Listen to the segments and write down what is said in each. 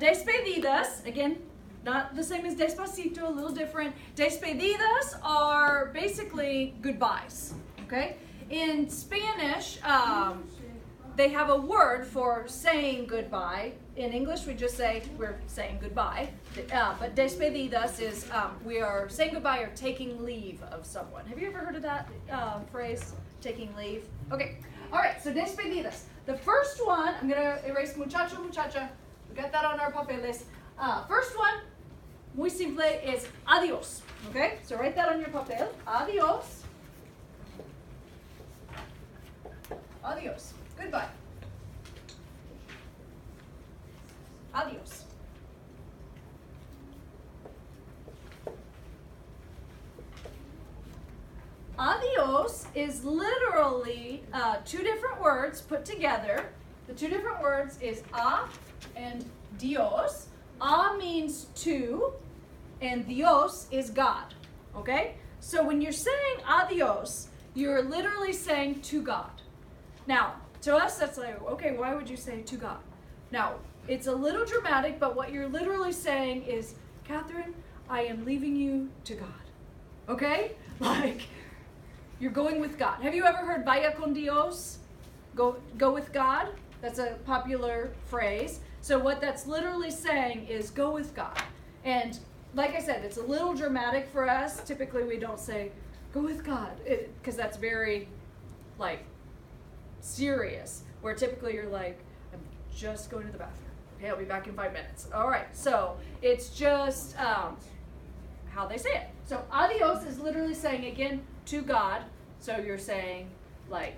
Despedidas, again, not the same as despacito, a little different. Despedidas are basically goodbyes, okay? In Spanish, they have a word for saying goodbye. In English, we just say we're saying goodbye. But despedidas is we are saying goodbye or taking leave of someone. Have you ever heard of that phrase, taking leave? Okay. All right, so despedidas. The first one, I'm going to erase muchacho, muchacha. We got that on our papeles. First one, muy simple, is adios. Okay, so write that on your papel. Adios. Adios. Goodbye. Adios. Adios is literally two different words put together. The two different words is a and Dios. A means to, and Dios is God. Okay? So when you're saying adios, you're literally saying to God. Now, to us, that's like, okay, why would you say to God? Now, it's a little dramatic, but what you're literally saying is, Catherine, I am leaving you to God. Okay? Like, you're going with God. Have you ever heard vaya con Dios? Go with God? That's a popular phrase. So what that's literally saying is go with God. And like I said, it's a little dramatic for us. Typically we don't say go with God because that's very like serious. Where typically you're like, I'm just going to the bathroom. Okay, I'll be back in 5 minutes. All right, so it's just how they say it. So adios is literally saying again to God. So you're saying like,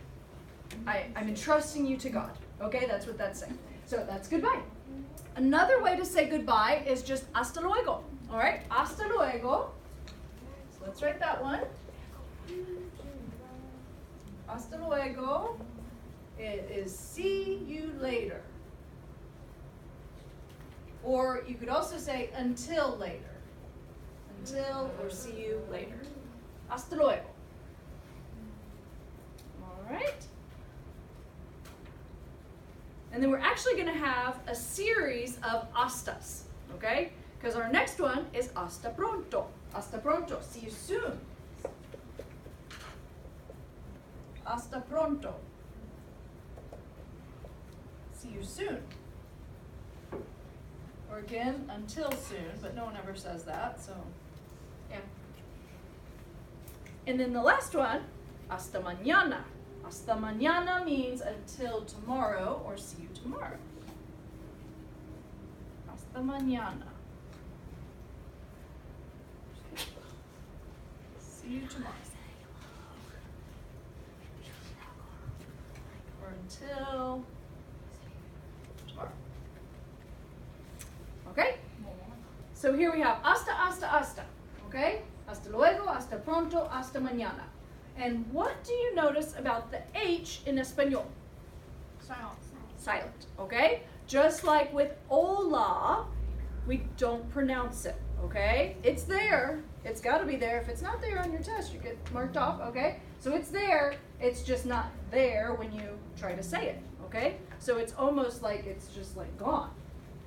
I'm entrusting you to God. Okay, that's what that's saying. So that's goodbye. Another way to say goodbye is just hasta luego. All right, hasta luego. So let's write that one. Hasta luego. It is see you later. Or you could also say until later. Until or see you later. Hasta luego. All right. And then we're actually going to have a series of hastas, okay? Because our next one is hasta pronto. Hasta pronto. See you soon. Hasta pronto. See you soon. Or again, until soon, but no one ever says that, so yeah. And then the last one, hasta mañana. Hasta mañana means until tomorrow or see you tomorrow. Hasta mañana. See you tomorrow. Or until tomorrow. Okay? So here we have hasta, hasta, hasta. Okay? Hasta luego, hasta pronto, hasta mañana. And what do you notice about the H in Espanol? Silent. Silent, okay? Just like with hola, we don't pronounce it, okay? It's there. It's got to be there. If it's not there on your test, you get marked off, okay? So it's there. It's just not there when you try to say it, okay? So it's almost like it's just like gone.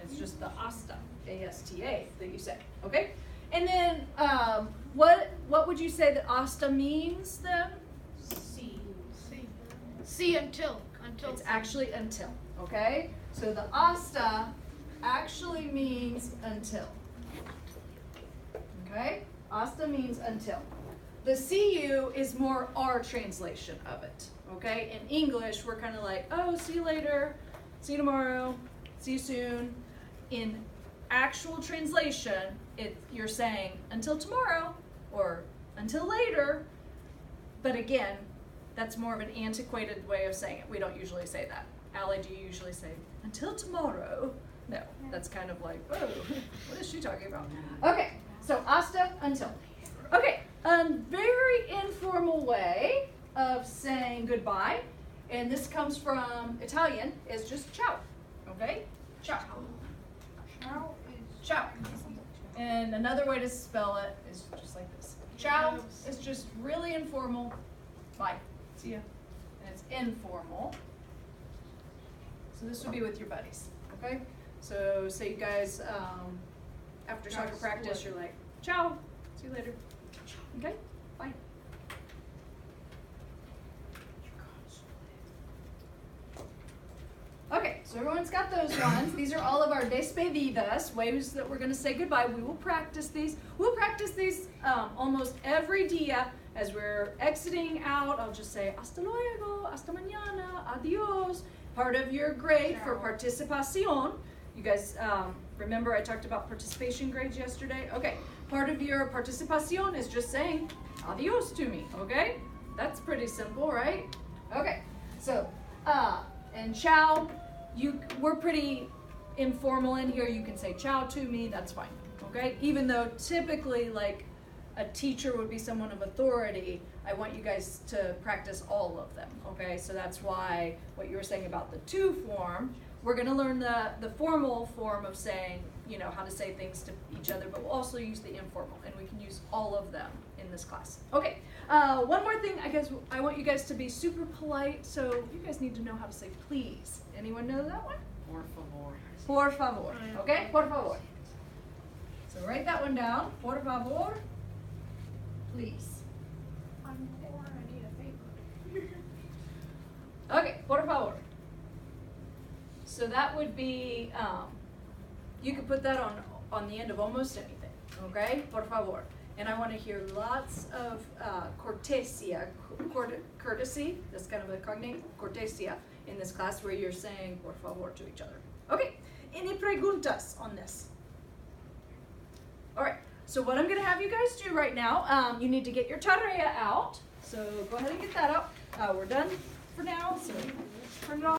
It's just the hasta, A-S-T-A, that you say, okay? And then what would you say that hasta means then? See until. It's actually until, okay? So the hasta actually means until. Okay? Hasta means until. The see you is more our translation of it, okay? In English, we're kind of like, oh, see you later, see you tomorrow, see you soon. In actual translation, you're saying until tomorrow or until later, but again, that's more of an antiquated way of saying it. We don't usually say that. Allie, do you usually say until tomorrow? No, that's kind of like, whoa, what is she talking about? Okay, so hasta, until. Okay, a very informal way of saying goodbye, and this comes from Italian, is just ciao, okay? Ciao. Ciao. And another way to spell it is just like this. Ciao is just really informal. Bye. See ya. And it's informal. So this would be with your buddies. Okay? So say you guys, after soccer practice, you're like, ciao, see you later. Okay, bye. Okay, so everyone's got those ones. These are all of our despedidas, ways that we're going to say goodbye. We will practice these. We'll practice these almost every dia as we're exiting out. I'll just say hasta luego, hasta mañana, adios. Part of your grade for participación. You guys remember I talked about participation grades yesterday? Okay, part of your participación is just saying adios to me, okay? That's pretty simple, right? Okay, so, and ciao, we're pretty informal in here. You can say ciao to me, that's fine, okay? Even though typically, like, a teacher would be someone of authority, I want you guys to practice all of them, okay? So that's why what you were saying about the to form, we're gonna learn the formal form of saying, you know, how to say things to each other, but we'll also use the informal, and we can use all of them in this class. Okay, one more thing, I want you guys to be super polite, so you guys need to know how to say please. Anyone know that one? Por favor. Por favor, okay? Por favor. So write that one down. Por favor, please. I'm poor, I need a favor. Okay, por favor. So that would be, you could put that on the end of almost anything, okay? Por favor. And I want to hear lots of cortesia, courtesy, that's kind of a cognate, cortesia, in this class where you're saying por favor to each other. Okay, any preguntas on this? All right, so what I'm going to have you guys do right now, you need to get your tarea out. So go ahead and get that out. We're done for now, so turn it off.